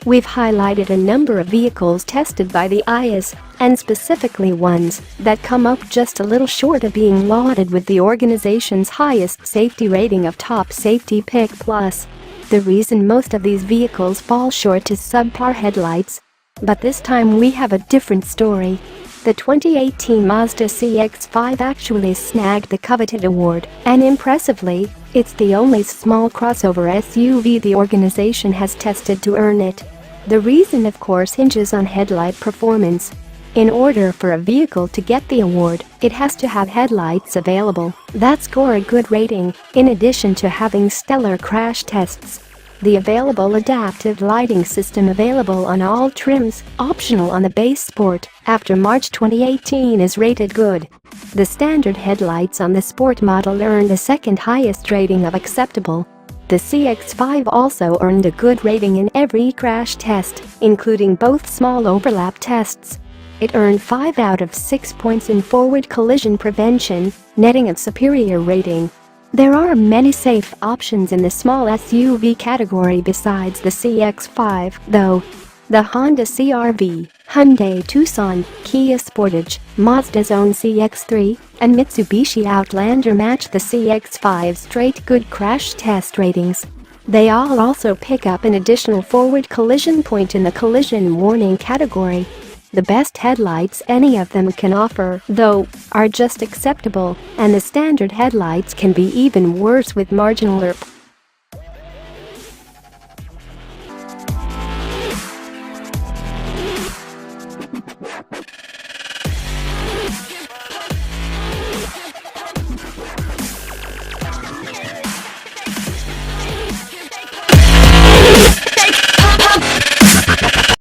We've highlighted a number of vehicles tested by the IIHS, and specifically ones that come up just a little short of being lauded with the organization's highest safety rating of Top Safety Pick Plus. The reason most of these vehicles fall short is subpar headlights. But this time we have a different story. The 2018 Mazda CX-5 actually snagged the coveted award, and impressively, it's the only small crossover SUV the organization has tested to earn it. The reason, of course, hinges on headlight performance. In order for a vehicle to get the award, it has to have headlights available that score a good rating, in addition to having stellar crash tests. The available adaptive lighting system available on all trims, optional on the base Sport, after March 2018 is rated good. The standard headlights on the Sport model earned the second highest rating of acceptable. The CX-5 also earned a good rating in every crash test, including both small overlap tests. It earned 5 out of 6 points in forward collision prevention, netting a superior rating. There are many safe options in the small SUV category besides the CX-5, though. The Honda CR-V, Hyundai Tucson, Kia Sportage, Mazda's own CX-3, and Mitsubishi Outlander match the CX-5's straight good crash test ratings. They all also pick up an additional forward collision point in the collision warning category. The best headlights any of them can offer, though, are just acceptable, and the standard headlights can be even worse with marginal ERP.